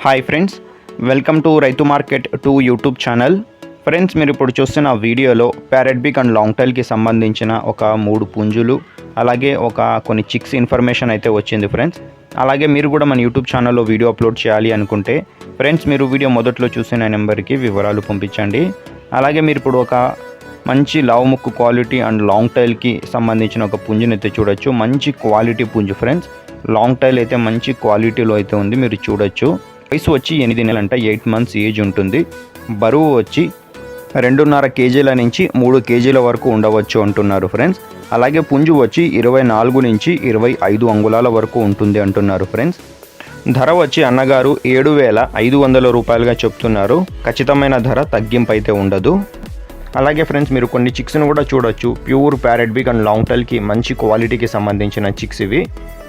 Hi friends, welcome to రైతు market 2 YouTube channel. Friends, మీరు ఇప్పుడు చూస్తున్న వీడియోలో ప్యారెట్ బిగ్ అండ్ లాంగ్ టైల్కి సంబంధించిన ఒక 3 పుంజులు అలాగే కొన్ని చిక్స్ ఇన్ఫర్మేషన్ అయితే వచ్చింది ఫ్రెండ్స్. అలాగే మీరు కూడా మన యూట్యూబ్ ఛానల్లో వీడియో అప్లోడ్ చేయాలి అనుకుంటే ఫ్రెండ్స్ మీరు వీడియో మొదట్లో చూసిన నెంబర్కి వివరాలు పంపించండి. అలాగే మీరు ఇప్పుడు ఒక మంచి లావు ముక్కు క్వాలిటీ అండ్ లాంగ్ టైల్కి సంబంధించిన ఒక పుంజుని అయితే చూడొచ్చు. మంచి క్వాలిటీ పుంజు ఫ్రెండ్స్. లాంగ్ టైల్ అయితే మంచి క్వాలిటీలో అయితే ఉంది, మీరు చూడొచ్చు. వయసు వచ్చి 8 నెలలంట, 8 మంత్స్ ఏజ్ ఉంటుంది. బరువు వచ్చి 2.5 కేజీల నుంచి 3 కేజీల వరకు ఉండవచ్చు అంటున్నారు ఫ్రెండ్స్. అలాగే పుంజు వచ్చి 24 నుంచి 25 అంగుళాల వరకు ఉంటుంది అంటున్నారు ఫ్రెండ్స్. ధర వచ్చి అన్నగారు 7,500 రూపాయలుగా చెప్తున్నారు. ఖచ్చితమైన ధర తగ్గింపు అయితే ఉండదు. అలాగే ఫ్రెండ్స్, మీరు కొన్ని చిక్స్ను కూడా చూడొచ్చు. Pure parrot big and long టైల్కి మంచి క్వాలిటీకి సంబంధించిన చిక్స్ ఇవి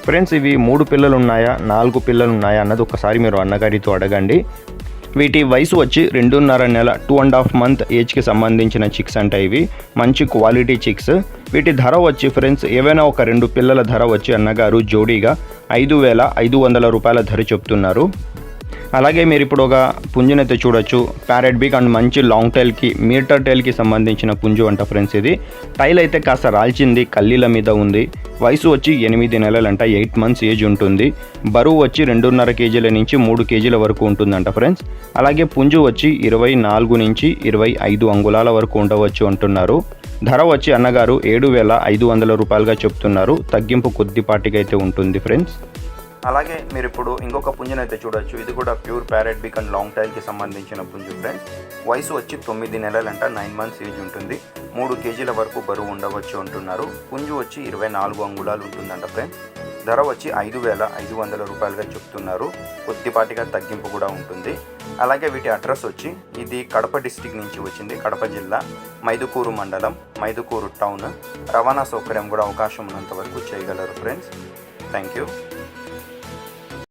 ఫ్రెండ్స్. ఇవి 3 పిల్లలు ఉన్నాయా 4 పిల్లలు ఉన్నాయా అన్నది ఒకసారి మీరు అన్నగారితో అడగండి. వీటి వయసు వచ్చి 2.5 నెల 2.5 మంత్ ఏజ్కి సంబంధించిన చిక్స్ అంటే ఇవి మంచి క్వాలిటీ చిక్స్. వీటి ధర వచ్చి ఫ్రెండ్స్ ఏవైనా ఒక 2 పిల్లల ధర వచ్చి అన్నగారు జోడీగా 5,500 రూపాయల ధర చెప్తున్నారు. అలాగే మీరు ఇప్పుడు ఒక పుంజునైతే చూడొచ్చు. ప్యారెట్ బిగ్ అండ్ మంచి లాంగ్ టైల్కి మీటర్ టైల్కి సంబంధించిన పుంజు అంట ఫ్రెండ్స్. ఇది టైల్ అయితే కాస్త రాల్చింది, కల్లీల మీద ఉంది. వయసు వచ్చి 8 నెలలంట, 8 మంత్స్ ఏజ్ ఉంటుంది. బరువు వచ్చి 2.5 కేజీల నుంచి 3 కేజీల వరకు ఉంటుందంట ఫ్రెండ్స్. అలాగే పుంజు వచ్చి 24 నుంచి 25 అంగుళాల వరకు ఉండవచ్చు అంటున్నారు. ధర వచ్చి అన్నగారు 7,500 రూపాయలుగా చెప్తున్నారు. తగ్గింపు కొద్దిపాటిగా అయితే ఉంటుంది ఫ్రెండ్స్. అలాగే మీరు ఇప్పుడు ఇంకొక పుంజును అయితే చూడొచ్చు. ఇది కూడా pure parrot big and long టైల్కి సంబంధించిన పుంజు ఫ్రెండ్స్. వయసు వచ్చి 9 నెలలంట, 9 మంత్స్ ఏజ్ ఉంటుంది. 3 కేజీల వరకు బరువు ఉండవచ్చు అంటున్నారు. పుంజు వచ్చి 24 అంగుళాలు ఉంటుందంట ఫ్రెండ్స్. ధర వచ్చి 5,500 రూపాయలుగా చెప్తున్నారు. కొద్దిపాటిగా తగ్గింపు కూడా ఉంటుంది. అలాగే వీటి అడ్రస్ వచ్చి ఇది కడప డిస్టిక్ నుంచి వచ్చింది. కడప జిల్లా మైదుకూరు మండలం, మైదుకూరు టౌన్. రవాణా సౌకర్యం కూడా అవకాశం ఉన్నంత వరకు చేయగలరు ఫ్రెండ్స్. Thank you.